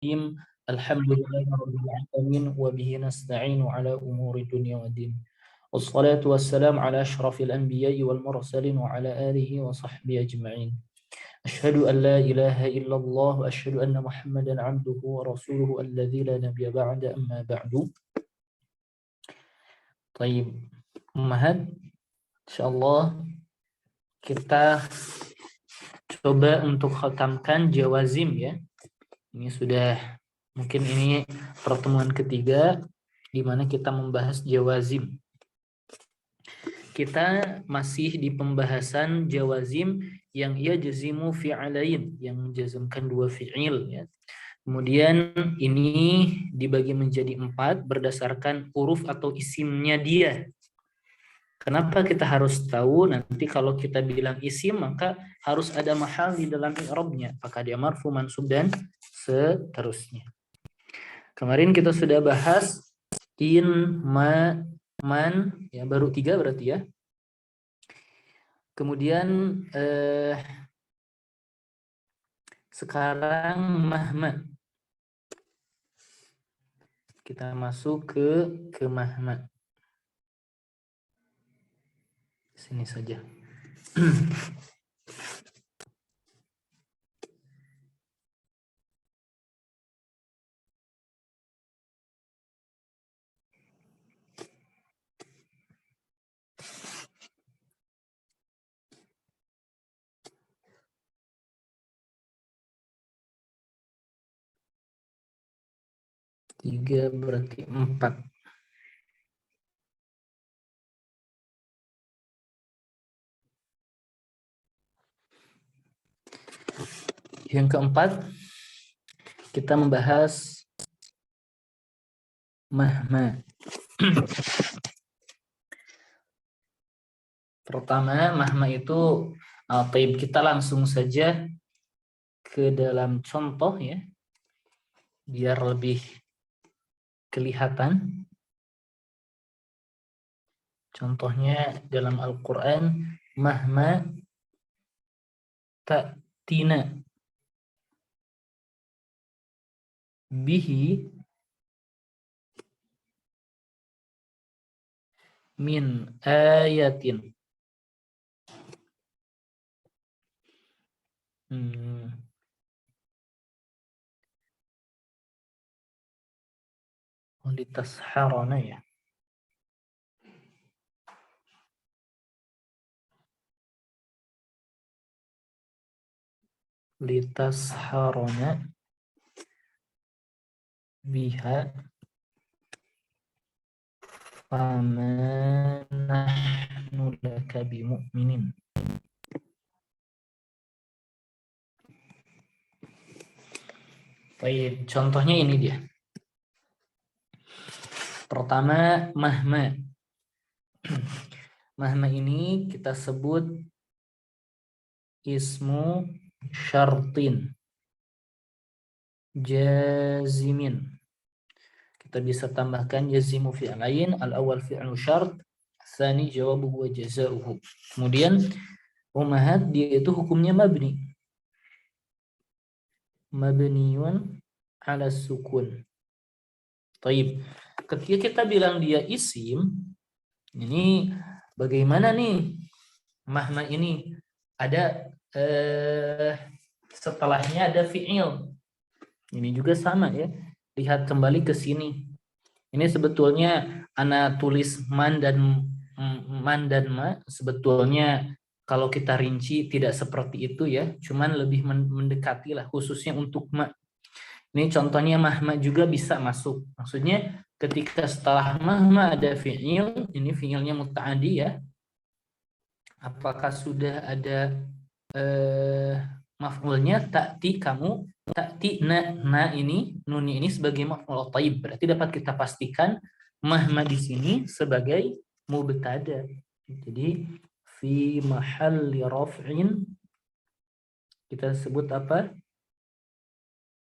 Bismillahirrahmanirrahim. Alhamdulillahirabbil alamin wa bihi nasta'inu ala umuri dunya waddin. Wassalatu wassalamu ala asyrafil anbiya'i wal mursalin wa ala alihi wa sahbihi ajma'in. Asyhadu an la ilaha illallah wa asyhadu anna Muhammadan 'abduhu wa rasuluhu alladzi la nabiyya ba'da amma ba'du. Baik, Ummahat, insyaallah kita coba untuk khatamkan jawazim ya. Ini sudah mungkin ini pertemuan ketiga di mana kita membahas jawazim. Kita masih di pembahasan jawazim yang ia jazimu fi'alain, yang menjazmkan dua fi'il ya. Kemudian ini dibagi menjadi 4 berdasarkan huruf atau isimnya dia. Kenapa kita harus tahu? Nanti kalau kita bilang isim maka harus ada mahal di dalam i'rabnya, apakah dia marfu, mansub dan seterusnya. Kemarin kita sudah bahas in, ma, man, ya baru 3 berarti ya. Kemudian sekarang mahma. Kita masuk ke mahma. Sini saja. Tiga berarti 4. Yang keempat, kita membahas mahma. Pertama, mahma itu taib, kita langsung saja ke dalam contoh ya, biar lebih kelihatan. Contohnya dalam Al-Quran, mahma ta'tina bihi min ayatin. Litasharana ya. Litasharana biha fama nahnu laka bimu'minin. Baik, contohnya ini dia. Pertama, mahma. Mahma ini kita sebut ismu syartin jazimin. Kita bisa tambahkan jazimu fi'lain, al-awwal fi'lu syart, tsani jawabuhu wa jazaohu. Kemudian ummahat dia itu hukumnya mabni. Mabniun ala sukun. Taib. Ketika kita bilang dia isim, ini bagaimana nih mahma ini? Ada setelahnya ada fi'il. Ini juga sama ya. Lihat kembali ke sini. Ini sebetulnya ana tulis man dan ma, sebetulnya kalau kita rinci tidak seperti itu ya, cuman lebih mendekati lah, khususnya untuk ma. Ini contohnya mahma juga bisa masuk. Maksudnya ketika setelah mahma ada fi'il, ini fi'ilnya muta'addi ya. Apakah sudah ada maf'ulnya? Ta'ti kamu, ta'ti na ini, nuni ini sebagai maf'ul thayyib. Berarti dapat kita pastikan mahma di sini sebagai mubtada. Jadi fi mahalli raf'in kita sebut apa?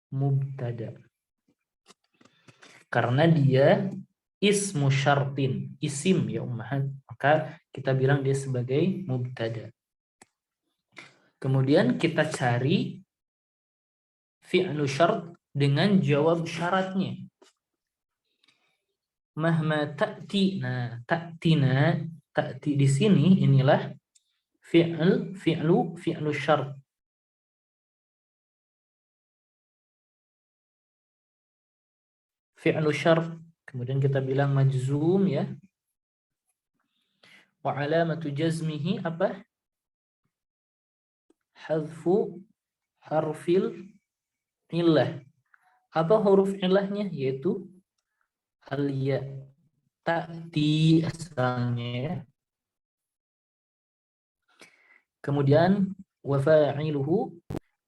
Mubtada. Karena dia ismu syartin, isim ya ummahat, maka kita bilang dia sebagai mubtada. Kemudian kita cari fi'lu syart dengan jawab syaratnya. Mahma ta'ti. Nah, ta'tina, ta'ti di sini inilah fi'lu syart. Fi'lu syart. Kemudian kita bilang majzum ya. Wa alamatu jazmihi apa? Hadfu harfil illah. Apa huruf illahnya? Yaitu al-ya. Ta'ti asalnya ya. Kemudian wa fa'iluhu,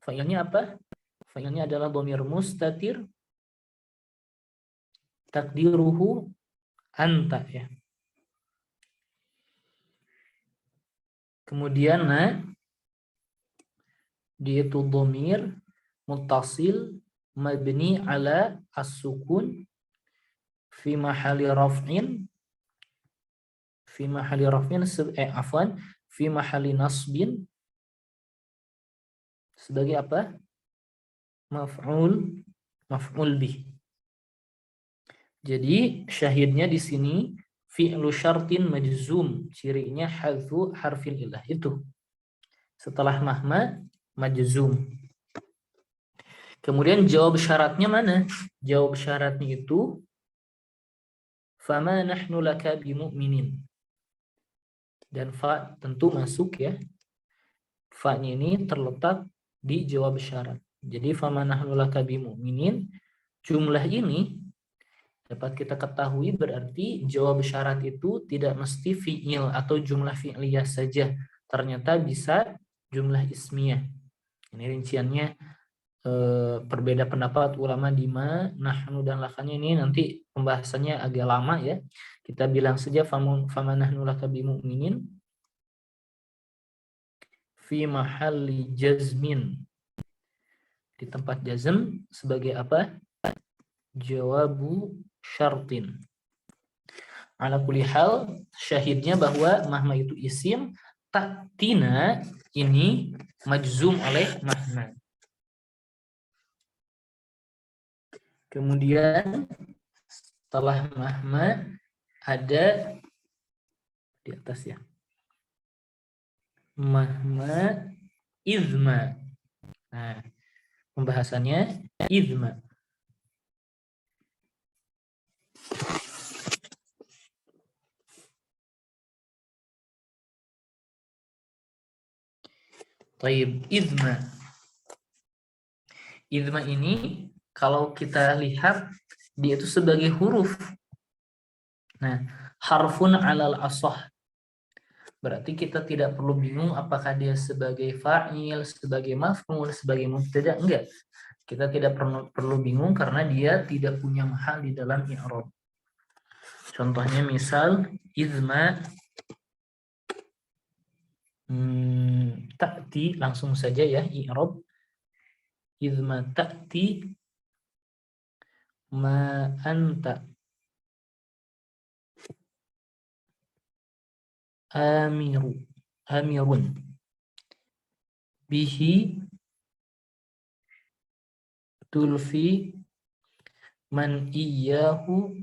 fa'ilnya apa? Fa'ilnya adalah dhamir mustatir takdiruhu anta ya. Kemudian dia itu dhamir muttasil mabni ala as-sukun fi mahali raf'in fi mahali nasbin sebagai apa? Maf'ul bih. Jadi syahidnya di sini fi'lu syartin majzum, cirinya hadzu harfil ilah itu. Setelah mahma majzum. Kemudian jawab syaratnya mana? Jawab syaratnya itu fama nahnu laka bimu'minin. Dan fa tentu masuk ya. Fa-nya ini terletak di jawab syarat. Jadi fama nahnu laka bimu'minin, jumlah ini dapat kita ketahui berarti jawab syarat itu tidak mesti fi'il atau jumlah fi'liyah saja. Ternyata bisa jumlah ismiyah. Ini rinciannya berbeda pendapat ulama di ma, nahnu dan lakanya ini nanti pembahasannya agak lama ya. Kita bilang saja fama nahnu laka bimu'minin fi mahalli jazmin. Di tempat jazm sebagai apa? Jawabu syartin. Ala kulli hal, syahidnya bahwa mahma itu isim, ta'tina ini majzum oleh mahma. Kemudian setelah mahma ada di atas ya. Mahma izma. Nah, pembahasannya izma. Taib, izma. Izma ini kalau kita lihat dia itu sebagai huruf. Nah, harfun alal asah. Berarti kita tidak perlu bingung apakah dia sebagai fa'il, sebagai maf'ul, sebagai mubtada, enggak. Kita tidak perlu bingung karena dia tidak punya mahal di dalam i'rab. Contohnya misal izma ta'ti, langsung saja ya i'rab. Izma ta'ti ma anta amirun bihi tulfi man iyyahu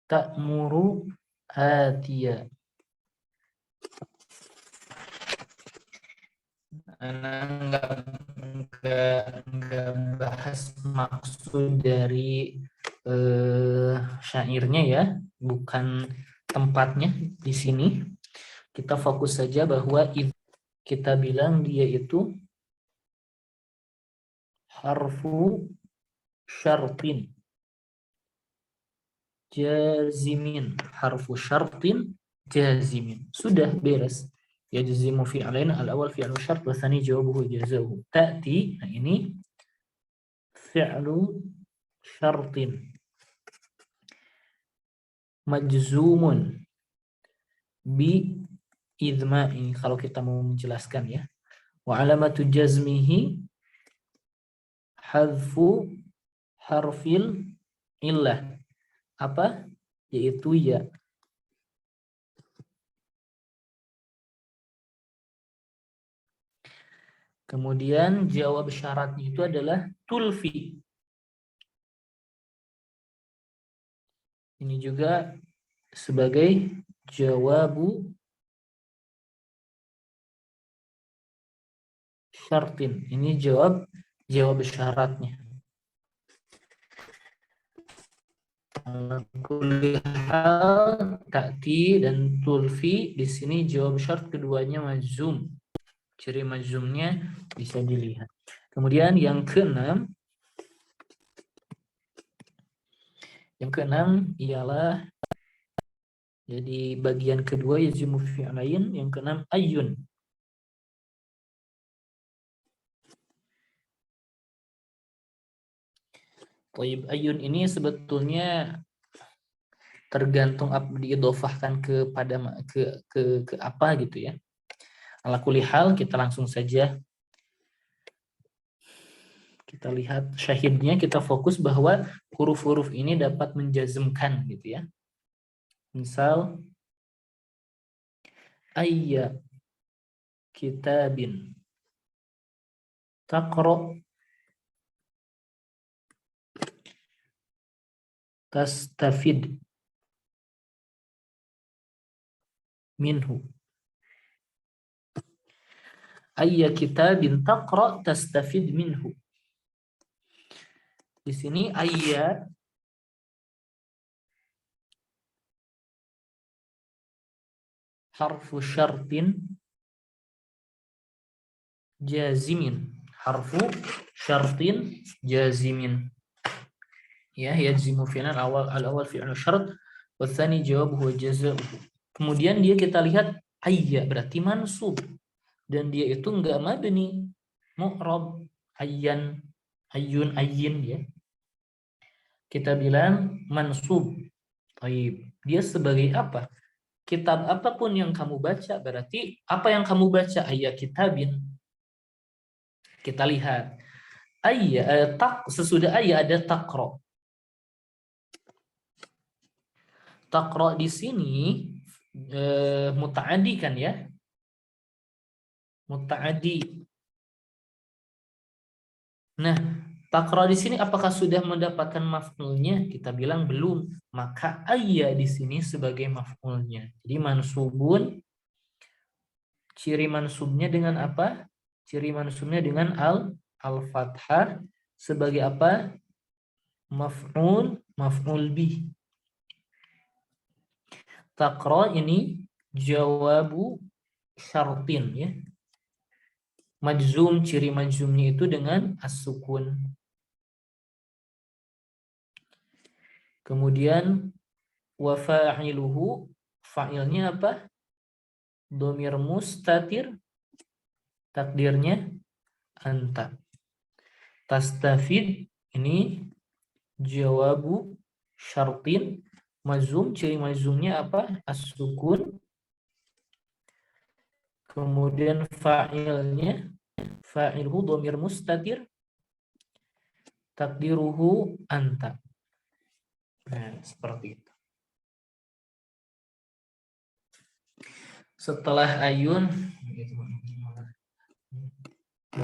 ta'muru atiya. Nggak bahas maksud dari syairnya ya, bukan tempatnya di sini. Kita fokus saja bahwa kita bilang dia itu harfu syartin jazimin, harfu syartin jazimin. Sudah beres. Yajzimu fi'lain, al-awwal fi'lu syart wa tsani jawabuhu jazahu. Ta'ti, nah ini fi'lu syartin majzumun bi idma, ini kalau kita mau menjelaskan ya. Wa alamatu jazmihi hadfu harfil illah. Apa? Yaitu ya. Kemudian jawab syaratnya itu adalah tulfi. Ini juga sebagai jawabu syartin. Ini jawab syaratnya. Kulihal, ta'ti dan tulfi di sini jawab syarat keduanya majzum. Ciri majzumnya bisa dilihat. Kemudian yang keenam ialah jadi bagian kedua yazimu fi'lain, yang keenam ayyun. Thayyib, ayyun ini sebetulnya tergantung diidhofahkan kepada ke apa gitu ya. Ala kulli hal kita langsung saja kita lihat syahidnya, kita fokus bahwa huruf-huruf ini dapat menjazmkan gitu ya. Misal ayya kitabin taqra tastafid minhu. Ayya kitabin taqra tastafid minhu. Di sini ayya harfu syartin jazimin. Harfu syartin jazimin. Ya, yazimu fi'lan al-awwal fi'lu syart wa tsani jawabuhu jazaa'uhu. Kemudian kita lihat ayya berarti mansub dan dia itu enggak mabni, mu'rab, ayyan, ayyun, ayyin ya. Kita bilang mansub. Baik, dia sebagai apa? Kitab apapun yang kamu baca, berarti apa yang kamu baca ayat kitabin. Kita lihat sesudah ayat ada taqra. Taqra di sini muta'addi kan ya? Muta'addi. Nah, taqra di sini apakah sudah mendapatkan maf'ulnya? Kita bilang belum. Maka ayat di sini sebagai maf'ulnya. Jadi mansubun, ciri mansubnya dengan apa? Ciri mansubnya dengan al-fathah sebagai apa? Maf'ul bih. Taqra ini jawabu syartin ya. Majzum, ciri majzumnya itu dengan as-sukun. Kemudian wa fa'iluhu, fa'ilnya apa? Dhamir mustatir, takdirnya anta. Tastafid ini jawabu syartin, majzum, ciri majzumnya apa? As-sukun. Kemudian fa'ilhu dhamir mustatir, takdiruhu anta. Nah, seperti itu. Setelah ayun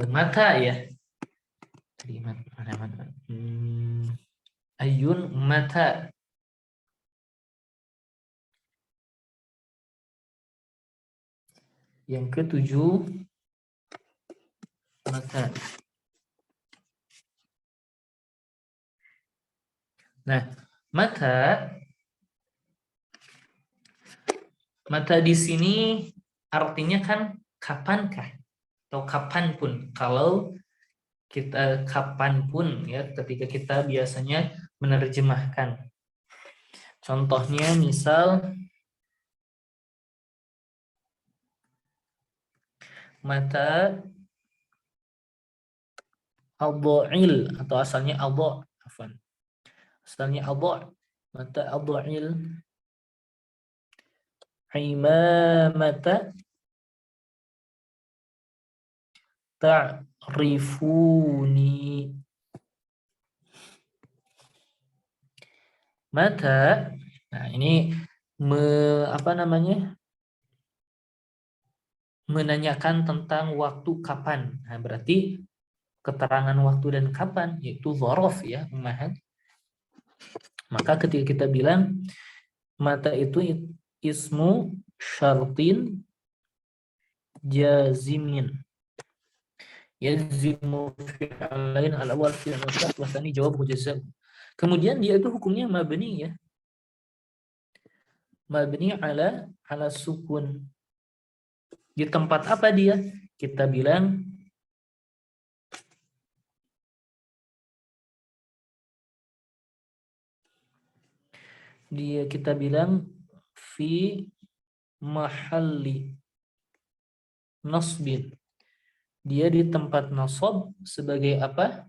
mata ya. Ayun mata. Yang ketujuh mata. Nah, mata di sini artinya kan kapankah atau kapanpun. Kalau kita kapanpun ya, ketika kita biasanya menerjemahkan. Contohnya misal mata adha'il atau asalnya adha', afwan. Asalnya adha', mata adha'il imamata ta'rifuni. Mata, nah ini apa namanya? menanyakan tentang waktu kapan. Nah, berarti keterangan waktu dan kapan yaitu dzaraf ya, ummahat. Maka ketika kita bilang mata itu ismu syartin jazimin. Yazimu fi'alain al-awwal fi'l syart wa tsani jawab jazaa. Kemudian dia itu hukumnya mabni ya. Mabni ala sukun. Di tempat apa dia? Kita bilang kita bilang fi mahalli nasbin. Dia di tempat nasab sebagai apa?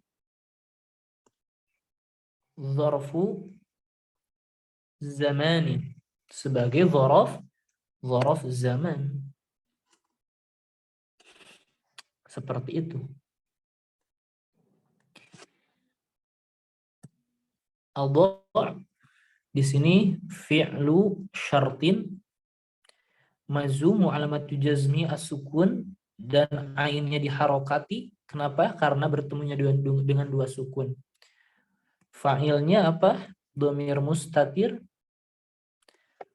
Zarfu zamani. Sebagai zaraf zaman. Seperti itu. Al-dha' di sini fi'lu syartin mazum alamat jazmi as-sukun dan ainnya diharokati. Kenapa? Karena bertemunya dengan dua sukun. Fa'ilnya apa? Dhamir mustatir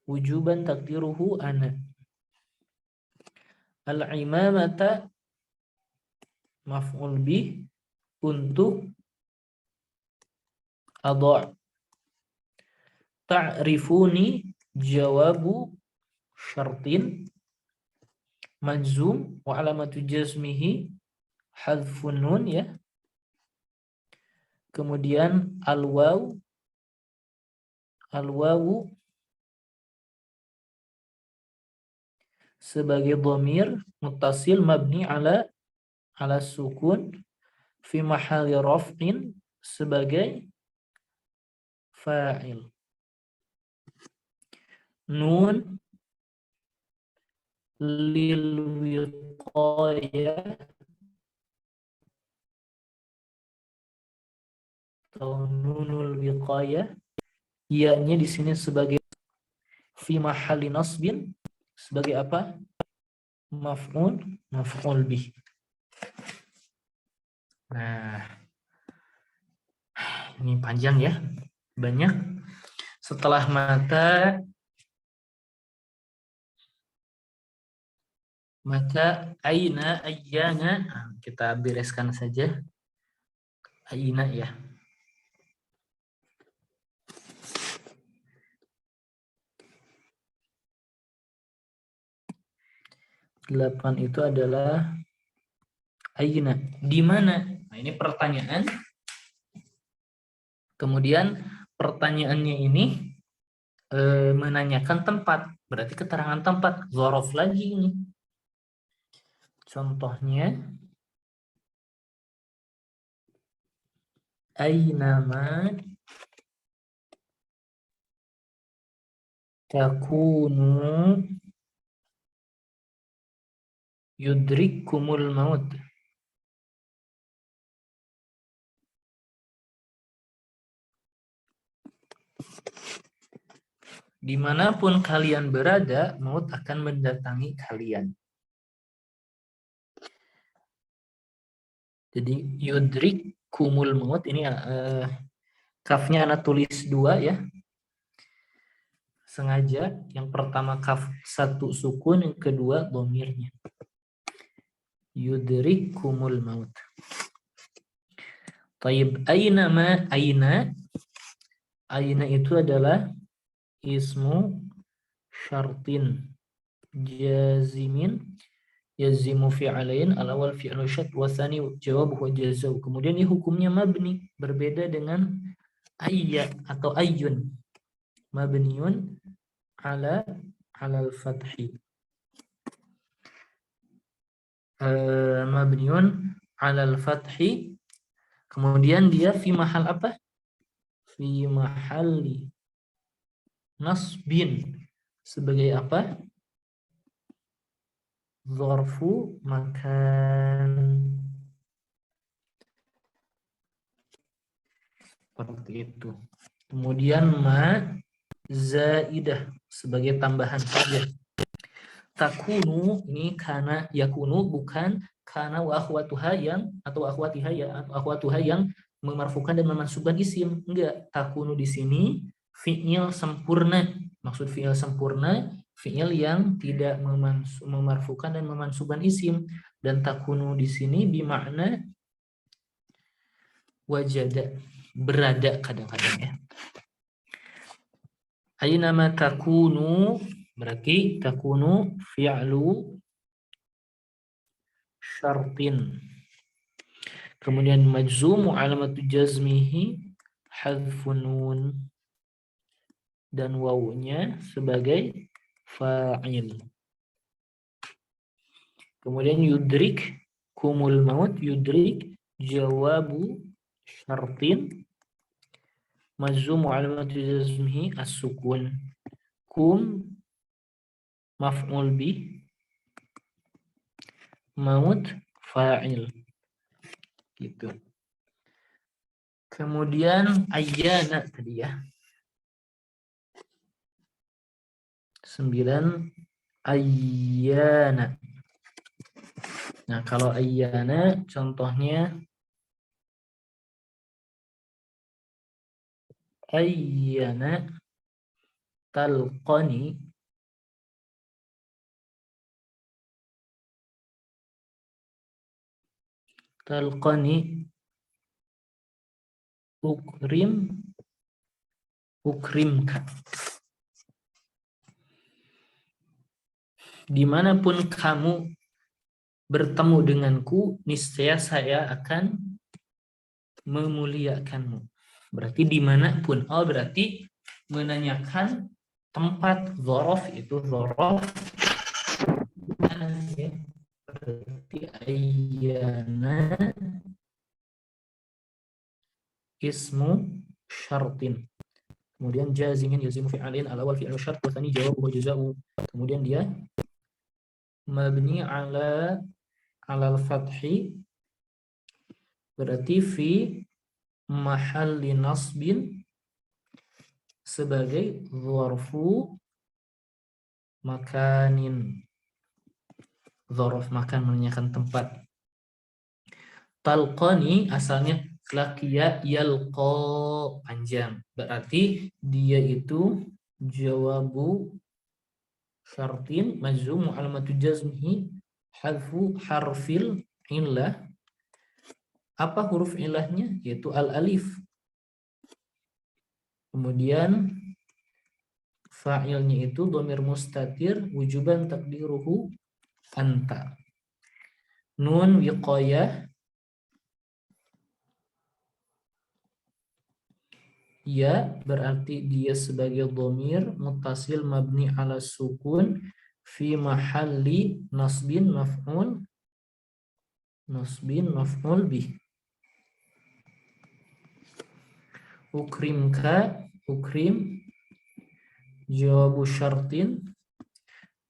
wujuban takdiruhu ana. Al-imamata maf'ul bih untuk adha'. Ta'rifuni jawabu syartin majzum wa alamatu jazmihi hadfun nun ya. Kemudian al-wawu sebagai dhamir muttasil mabni ala sukun fi mahalli raf'in sebagai fa'il. Nun lil wiqayah atau nunul wiqayah, ianya di sini sebagai fi mahalli nasbin sebagai apa? Maf'ul bih. Nah, ini panjang ya, banyak. Setelah mata aina, ayyana, kita bereskan saja aina ya. Delapan itu adalah aina, di mana? Nah, ini pertanyaan. Kemudian pertanyaannya ini menanyakan tempat, berarti keterangan tempat, dzaraf lagi ini. Contohnya aynama takunu yudrikkumul maut. Dimanapun kalian berada, maut akan mendatangi kalian. Jadi yudrikkumul maut ini kafnya anak tulis dua ya. Sengaja yang pertama kaf satu sukun, yang kedua dhamirnya. Yudrikkumul maut. Taib aina itu adalah ismu syartin jazimin yazimu fi'alain al-awwal fi'lu syart wa tsani jawab huwa jazau. Kemudian ini hukumnya mabni, berbeda dengan ayya atau ayyun. Mabniun ala al-fathi. Mabniun ala al-fathi. Kemudian dia fi mahal apa? Fi mahalli nasbin sebagai apa? Dzarfu makan. Seperti itu. Kemudian ma zaidah sebagai tambahan saja. takunu ini kana yakunu, bukan kana wa akhwatuha yang atau akhwatiha ya atau akhwatuha yang memarfukan dan memansubkan isim. Enggak, takunu di sini fi'il sempurna. Maksud fi'il sempurna, fi'il yang tidak memarfukan dan memansuban isim. Dan takunu di sini bermakna wajada, berada kadang-kadang ya. Aynama takunu berarti takunu fi'lu syartin. Kemudian majzumu alamatu jazmihi hadfun nun, dan wawunya sebagai fa'il. Kemudian yudrik kumul maut, yudrik jawabu syartin majzumu alamatu jazmihi as-sukun. Kum maf'ul bih, maut fa'il. Gitu. Kemudian ayyana tadi ya. 9 ayyana. Nah, kalau ayyana contohnya ayyana talqani, talqani ukrimka. Dimanapun kamu bertemu denganku, niscaya saya akan memuliakanmu. Berarti dimanapun. Oh, berarti menanyakan tempat. Dzaraf itu dzaraf. Berarti ayyana ismu syartin. Kemudian jazimin yazimu fi'alin al-awwal fi'lu syart wa tsani jawabu wa jazaa'u. Kemudian dia mabni ala al-fathi, berarti fi mahalli nasbin sebagai dzarfu makanin. Dzaraf makan menanyakan tempat. Talqani asalnya laqiya yalqa, panjang. Berarti dia itu jawabu syartin majzum alamatu jazmihi hadfu harfil illah. Apa huruf ilahnya? Yaitu al-alif. Kemudian fa'ilnya itu dhamir mustatir wujuban takdiruhu anta. Nun wiqayah ya, berarti dia sebagai dhamir muttasil mabni ala sukun fi mahalli nasbin maf'ul bih. Ukrimka, ukrim jawabu syartin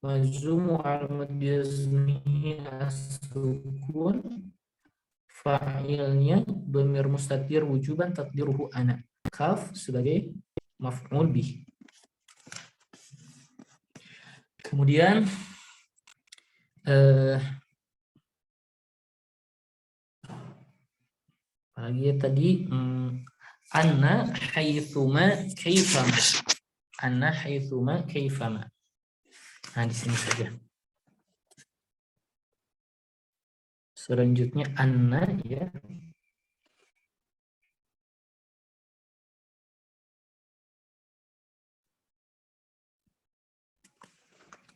majzumu alamat jazmihi as-sukun, fa'ilnya dhamir mustatir wujuban takdiruhu ana. Kaf sebagai maf'ul bih. Kemudian apalagi tadi anna haitsuma kaifama. Anna haitsuma kaifama. Nah, di sini saja. Selanjutnya anna ya.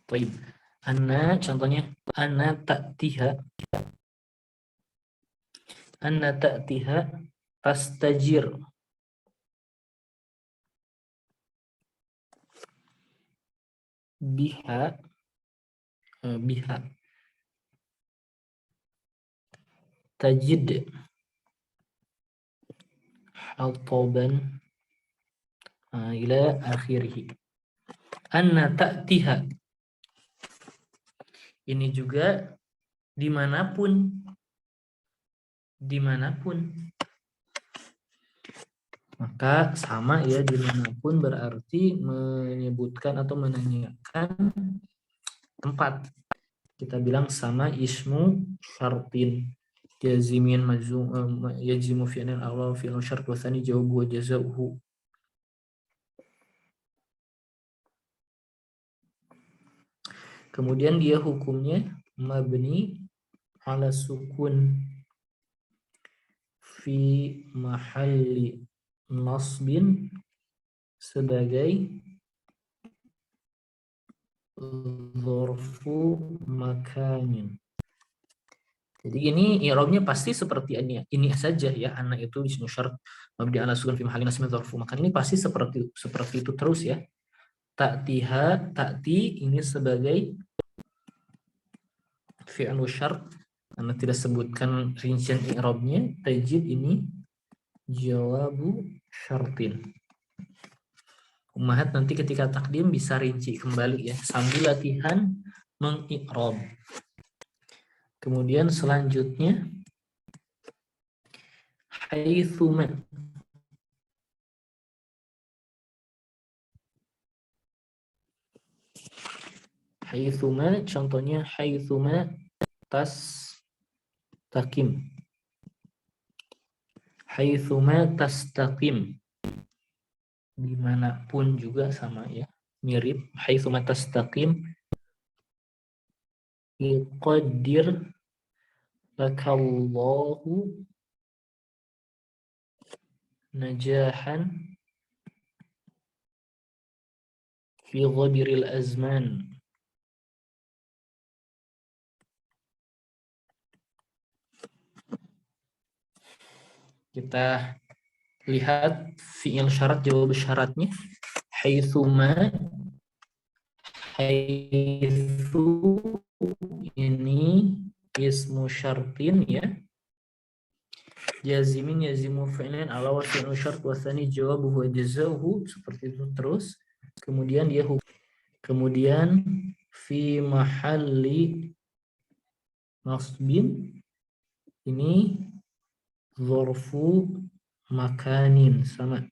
Baik. Anna contohnya anna ta'tiha. Anna ta'tiha tastajir. Biha tajid hataban ila akhirih. Anna ta'tiha ini juga dimanapun maka sama ya, dimanapun berarti menyebutkan atau menanyakan tempat. Kita bilang sama ismu syartin jazimin majzum yajimu fi'lan awal fi'lu syart wa tsani jawabu wa jazaohu. Kemudian dia hukumnya mabni ala sukun fi mahalli nasbin sebagai dzarfu makanin. Jadi ini i'rabnya pasti seperti ini saja ya, anak itu ismu syart mabni ala sukun fi mahalli nasbin dzarfu makan, ini pasti seperti itu terus ya. Ta'ti ini sebagai fi'lu syart karena tidak sebutkan rincian i'rabnya. Tajid ini jawabu syartin. Ummahat nanti ketika takdim bisa rinci kembali ya sambil latihan mengi'rab. Kemudian selanjutnya haitsuma. Haitsuma contohnya haitsuma tastaqim. Haitsuma tastaqim. Dimanapun juga sama ya, mirip. Haitsuma tastaqim yuqaddir lakallahu najahan fi ghabiril azman. Kita lihat fi'il syarat, jawab syaratnya. Haitsuma, haitsu ini ismu syartin ya. Jazimin yazimu fi'lan ala wa fi'lu syart wa tsani jawabuhu wa jazaohu, seperti itu terus. Kemudian dia kemudian fi mahalli nasbin ini dzarfu makanin sama.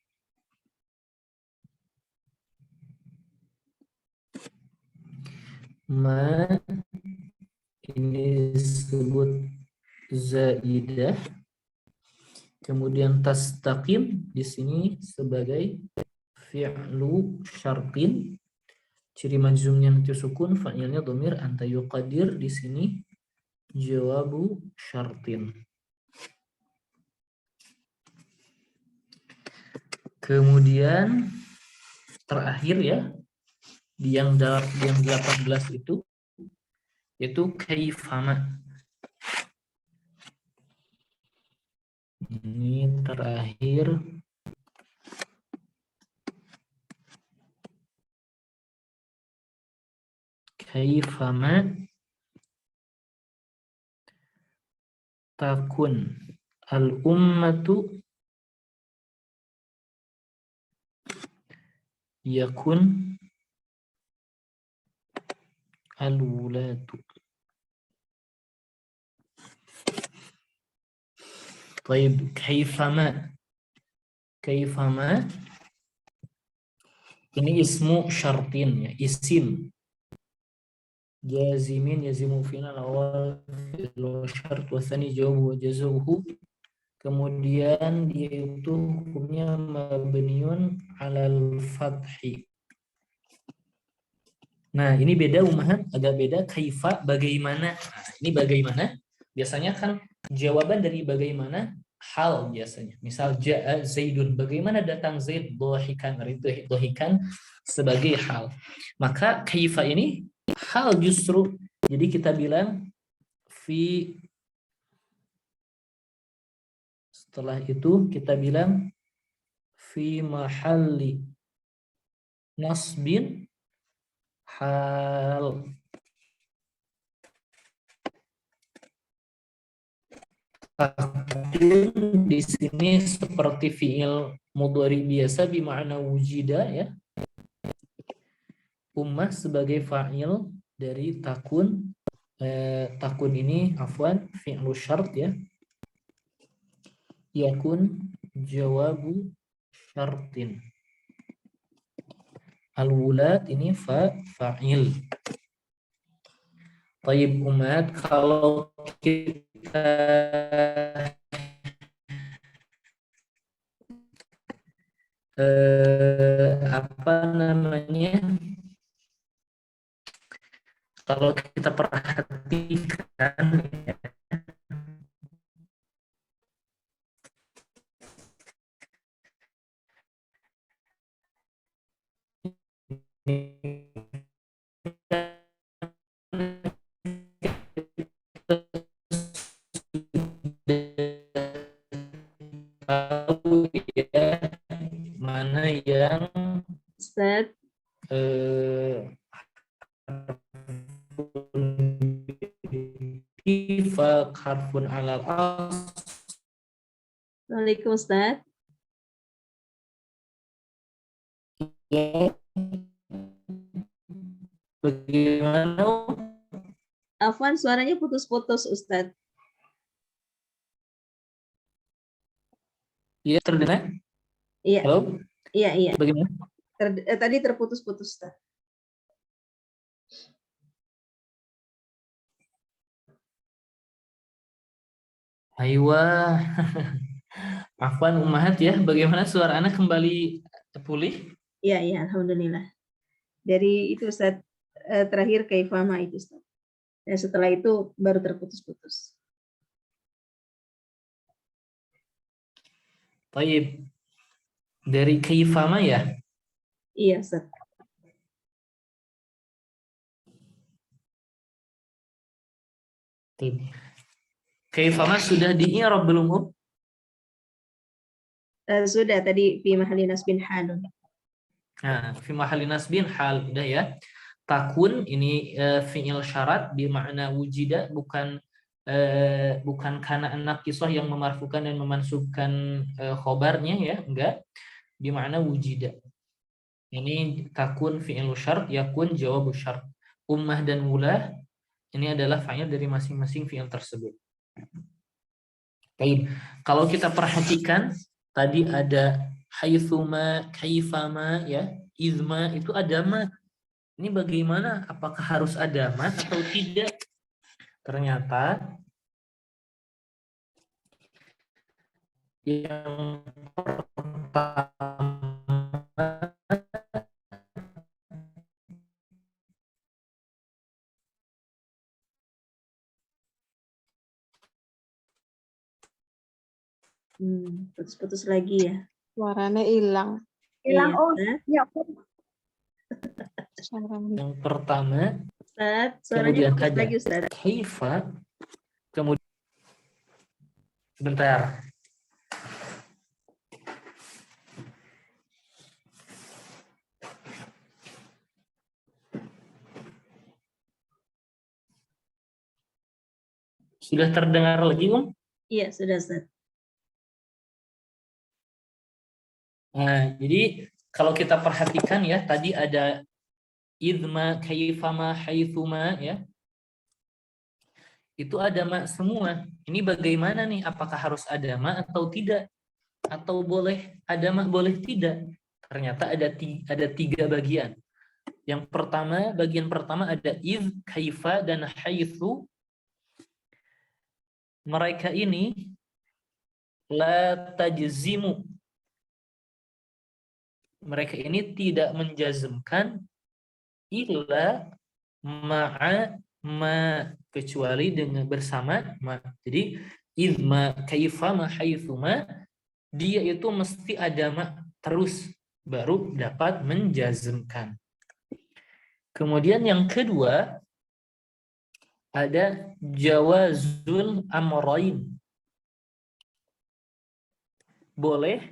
Ma ini disebut zaidah. Kemudian tastaqim di sini sebagai fi'lu syartin. Ciri majzumnya nanti sukun, fa'ilnya dhamir anta yuqadir, di sini jawabu syartin. Kemudian terakhir ya, di yang 18 itu yaitu kaifama. Ini terakhir. Kaifama takun al-ummatu yakun al-wulatu. Baik, kaifama. Kaifama ini ismu syartin ya, isim. Jazimin yazimu fi'lan awal fi'lu syart wa tsani jawabu wa jazaohu. Kemudian dia itu hukumnya mabniun alal fathi. Nah, ini beda ummahat, agak beda. Kaifa bagaimana. Nah, ini bagaimana? Biasanya kan jawaban dari bagaimana hal biasanya. Misal ja'a Zaidun, bagaimana datang Zaid? Dhahikan, itu dhahikan sebagai hal. Maka kaifa ini hal justru. Jadi kita bilang fi, setelah itu kita bilang fi mahalli nasbin hal. Di sini seperti fiil mudhari biasa bima'na wujida ya. Ummah sebagai fa'il dari takun. Takun ini afwan fi'lu syart ya. Yakun jawabu syartin. Al-wulat ini fa'il. Taib umat, kalau kita apa namanya, kalau kita perhatikan tahu ya mana yang Ustaz. harfun alal Waalaikumsalam Ustaz. bagaimana Afwan, suaranya putus-putus Ustaz. ya terdengar? Iya, Halo, iya. bagaimana? Tadi terputus-putus Ustaz. Aywa, Afwan Umahat ya, bagaimana suara anak kembali pulih? Iya, alhamdulillah. Dari itu Ustaz, terakhir kaifama itu Ustaz. Dan setelah itu baru terputus-putus. Baik, dari kaifama ya? Iya Ustaz. Kaifama sudah di-i'rab belum, Um? Sudah tadi fi mahalli nasbin halun. Nah, fi mahalli nasbin hal udah ya. Takun ini fi'il syarat bermakna wujida, bukan karena anak kisah yang memarfukan dan memansubkan khobarnya ya, enggak. Bermakna wujida. Ini takun fi'il syarat, yakun jawab syarat. Ummah dan wulah ini adalah fa'il dari masing-masing fi'il tersebut. Baik. Kalau kita perhatikan tadi ada haitsuma, kaifama ya, izma itu ada ma. Ini bagaimana? Apakah harus ada ma atau tidak? Ternyata yang pertama Putus-putus lagi ya. Suaranya hilang. Iya, Ya. yang pertama Ustaz, suaranya kemudian putus ada lagi Ustaz. kaifa, kemudian sebentar. Sudah terdengar lagi, Iya, sudah Ustaz. Nah, jadi kalau kita perhatikan ya, tadi ada idma, kaifama, haitsuma ya. Itu ada ma semua. Ini bagaimana nih? Apakah harus ada ma atau tidak? Atau boleh ada ma, boleh tidak? Ternyata ada tiga bagian. Yang pertama, bagian pertama ada iz, kaifa, dan haitsu. Mereka ini la tajzimu. Mereka ini tidak menjazmkan illa ma'a ma, kecuali dengan bersama ma. Jadi izma, kaifa, ma, haitsuma, dia itu mesti ada ma terus baru dapat menjazmkan. Kemudian yang kedua ada jawazul amrain. Boleh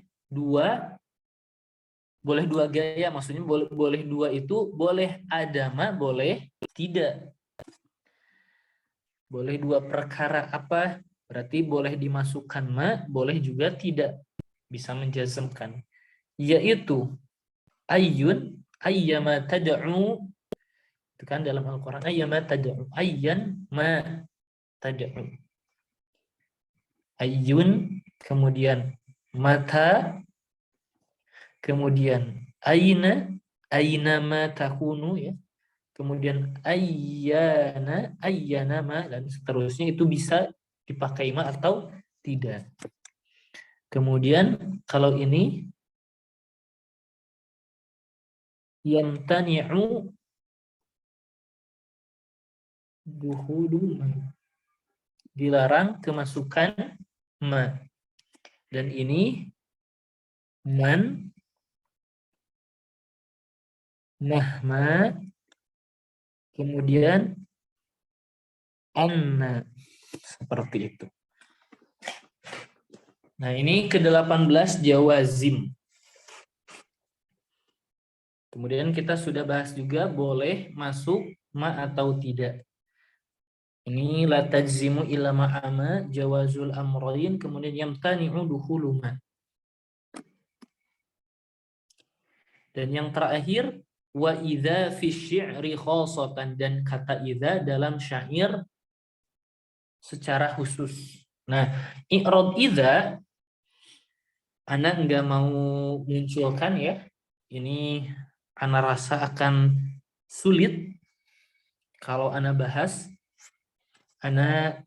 dua gaya, maksudnya boleh dua itu, boleh ada ma, boleh tidak. Boleh dua perkara apa? Berarti boleh dimasukkan ma, boleh juga tidak, bisa menjazmkan. Yaitu ayyun, ayyama tad'u, itu kan dalam Al-Qur'an, ayyama tad'u, ayyan ma tad'u. Ayyun, kemudian mata, kemudian aina, aina ma takunu ya. Kemudian ayyana, ayyana ma, dan seterusnya itu bisa dipakai ma atau tidak. Kemudian kalau ini yamtani'u dukhulu ma, dilarang kemasukan ma. Dan ini man, mahma, kemudian anna, seperti itu. Nah, ini ke-18 jawazim. Kemudian kita sudah bahas juga boleh masuk ma atau tidak. Ini la tajzimu illa ma'ama jawazul amrayn, kemudian yamtani'u dukhulu ma. Dan yang terakhir wa idza fi syi'ri khassatan, dan kata idza dalam syair secara khusus. Nah, i'rad idza ana enggak mau munculkan ya. Ini ana rasa akan sulit kalau ana bahas. Ana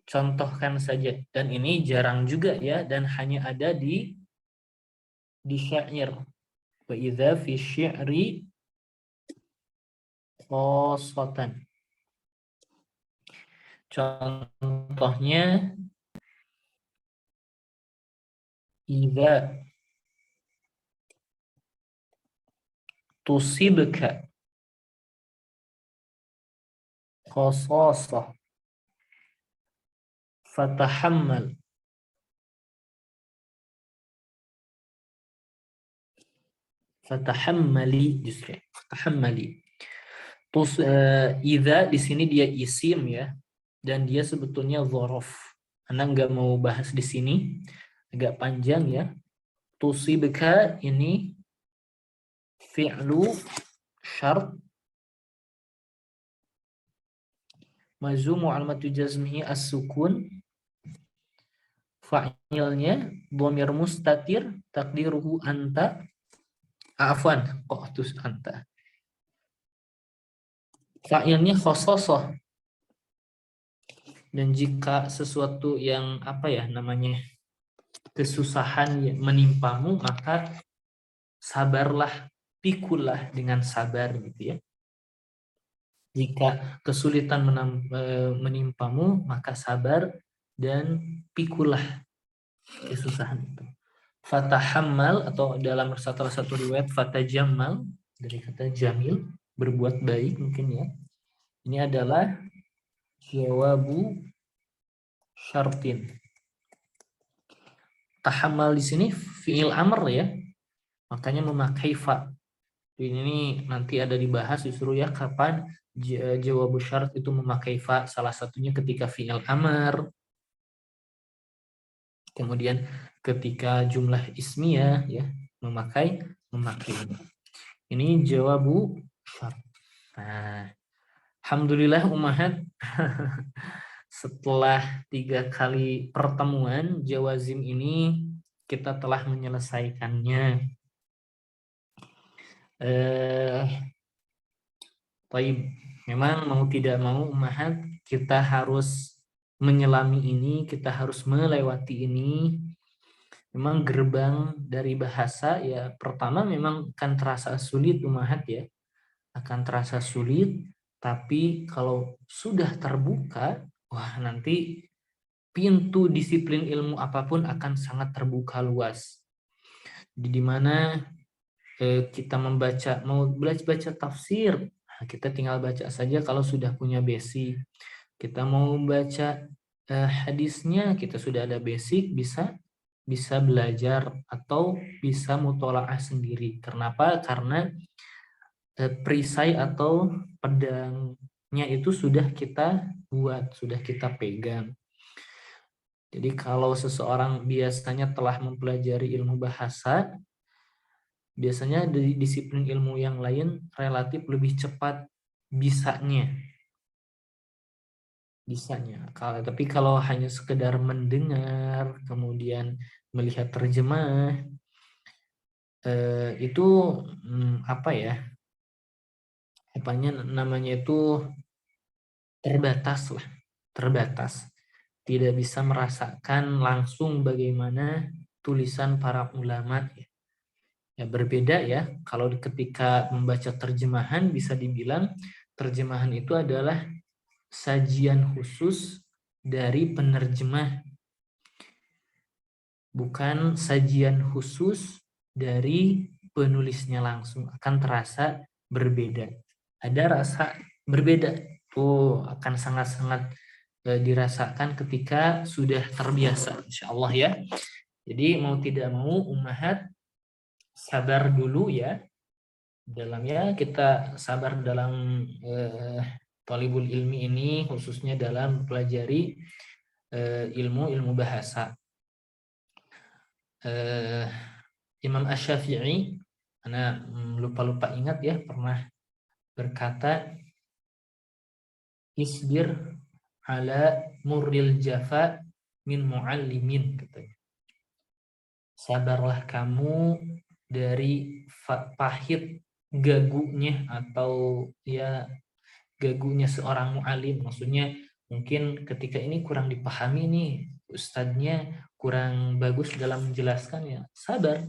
contohkan saja, dan ini jarang juga ya, dan hanya ada di syair. Wa idza fi syi'ri khassatan. Contohnya idza tusibka khasasah fatahammal. Fatahammali, justru fatahammali. Terus idza di sini dia isim ya, dan dia sebetulnya dzaraf. Anda nggak mau bahas di sini, agak panjang ya. Tusibka ini fi'lu syart majzumu alamatu jazmihi as-sukun, fa'ilnya dhamir mustatir takdiruhu anta, afwan qahtus anta. Fa'ilnya khososoh, dan jika sesuatu yang apa ya namanya kesusahan menimpamu, maka sabarlah, pikulah dengan sabar gitu ya. Jika kesulitan menimpamu, maka sabar dan pikulah kesusahan itu. Fatahammal, atau dalam salah satu riwayat fatajammal, dari kata jamil, berbuat baik mungkin ya. Ini adalah jawabu syartin. Tahammal di sini fi'il amr ya, makanya memakai fa. Ini nanti ada dibahas disuruh ya kapan jawabu syarat itu memakai fa. Salah satunya ketika fi'il amr, kemudian ketika jumlah ismiyah ya memakai ini jawabu syarat. Nah, alhamdulillah ummahat, setelah 3 kali pertemuan jawazim ini kita telah menyelesaikannya. Baik, memang mau tidak mau ummahat kita harus menyelami ini, kita harus melewati ini. Memang gerbang dari bahasa ya pertama memang akan terasa sulit ummahat ya. Akan terasa sulit, tapi kalau sudah terbuka, wah nanti pintu disiplin ilmu apapun akan sangat terbuka luas. Di mana kita mau baca tafsir, kita tinggal baca saja kalau sudah punya basic. Kita mau baca hadisnya, kita sudah ada basic, bisa belajar atau bisa mutolaah sendiri. Kenapa? Karena perisai atau pedangnya itu sudah kita buat, sudah kita pegang. Jadi kalau seseorang biasanya telah mempelajari ilmu bahasa, biasanya dari disiplin ilmu yang lain relatif lebih cepat bisanya. Tapi kalau hanya sekedar mendengar, kemudian melihat terjemah, itu apa ya? namanya itu terbatas lah, terbatas. Tidak bisa merasakan langsung bagaimana tulisan para ulama. Ya berbeda ya, kalau ketika membaca terjemahan bisa dibilang terjemahan itu adalah sajian khusus dari penerjemah, bukan sajian khusus dari penulisnya langsung. Akan terasa berbeda. Ada rasa berbeda. Tuh akan sangat-sangat dirasakan ketika sudah terbiasa, insya Allah ya. Jadi mau tidak mau ummahat sabar dulu ya. Dalamnya kita sabar dalam talibul ilmi ini, khususnya dalam mempelajari ilmu bahasa. Imam Asy-Syafi'i, ana lupa-lupa ingat ya, pernah berkata, isbir ala murril jafa min muallimin, katanya. Sabarlah kamu dari pahit gagunya atau ya gagunya seorang mu'alim. Maksudnya mungkin ketika ini kurang dipahami nih, ustadznya kurang bagus dalam menjelaskan, ya sabar.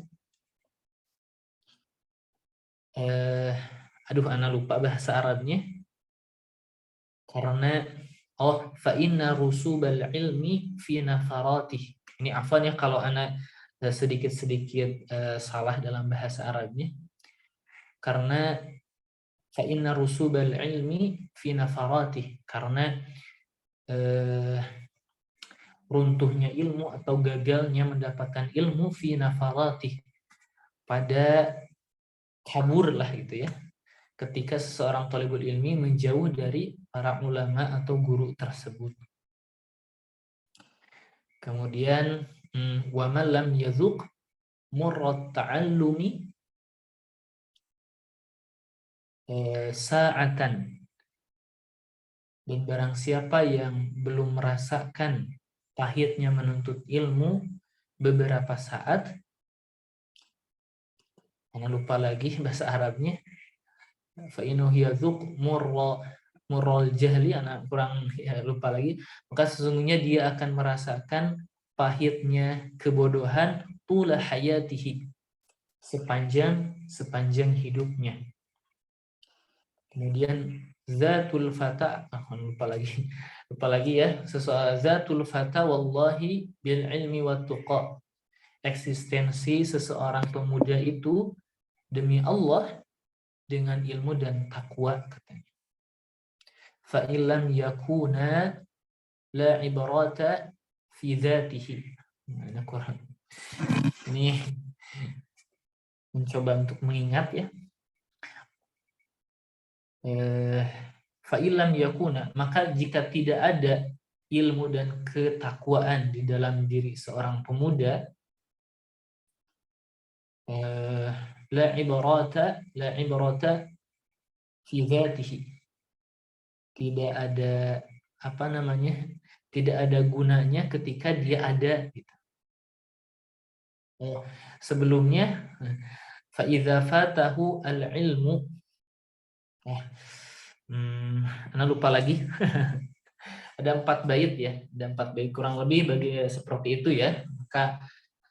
Ana lupa bahasa Arabnya. Karena fa inna rusubal ilmi fi nafaratih. Ini afwan ya kalau ana sedikit-sedikit salah dalam bahasa Arabnya. Karena fa inna rusubal ilmi fi nafaratih, karena runtuhnya ilmu atau gagalnya mendapatkan ilmu fi nafaratih, pada kabur lah gitu ya, ketika seseorang talibul ilmi menjauh dari para ulama atau guru tersebut. Kemudian wa man lam yazuq murrat ta'allumi sa'atan, dan barang siapa yang belum merasakan pahitnya menuntut ilmu beberapa saat, ana lupa lagi bahasa Arabnya, fa innahu yazuq murral jahli, ana kurang ya, lupa lagi, maka sesungguhnya dia akan merasakan pahitnya kebodohan tula hayatihi, sepanjang hidupnya. Kemudian zatul fata, lupa lagi ya, zatul fata wallahi bil ilmi wat tuqa, eksistensi seseorang pemuda itu demi Allah dengan ilmu dan takwa, katanya. Fa illam yakuna la ibarata fi dzatihi. Nah, ini mencoba untuk mengingat ya. Fa illam yakuna, maka jika tidak ada ilmu dan ketakwaan di dalam diri seorang pemuda, la ibarata fi dzatihi, tidak ada tidak ada gunanya ketika dia ada gitu. Sebelumnya fa idza fatahu al-ilmu, ana lupa lagi. Ada 4 bait ya, ada 4 bait kurang lebih seperti itu ya. Maka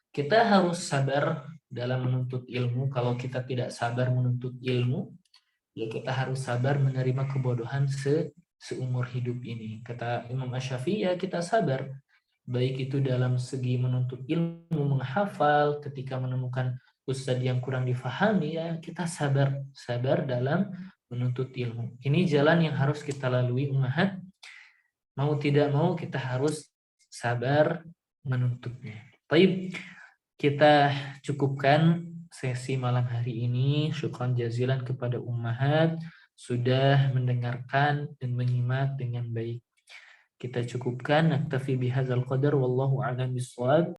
kita harus sabar dalam menuntut ilmu. Kalau kita tidak sabar menuntut ilmu, ya kita harus sabar menerima kebodohan seumur hidup ini. Kata Imam Asy-Syafi'i, ya kita sabar. Baik itu dalam segi menuntut ilmu, menghafal, ketika menemukan ustadz yang kurang difahami, ya kita sabar dalam menuntut ilmu. Ini jalan yang harus kita lalui ummahat. Mau tidak mau kita harus sabar menuntutnya. Baik, kita cukupkan sesi malam hari ini. Syukran jazilan kepada ummahat sudah mendengarkan dan menyimak dengan baik. Kita cukupkan, naktafi bihadzal qadar, wallahu a'lam bishawab.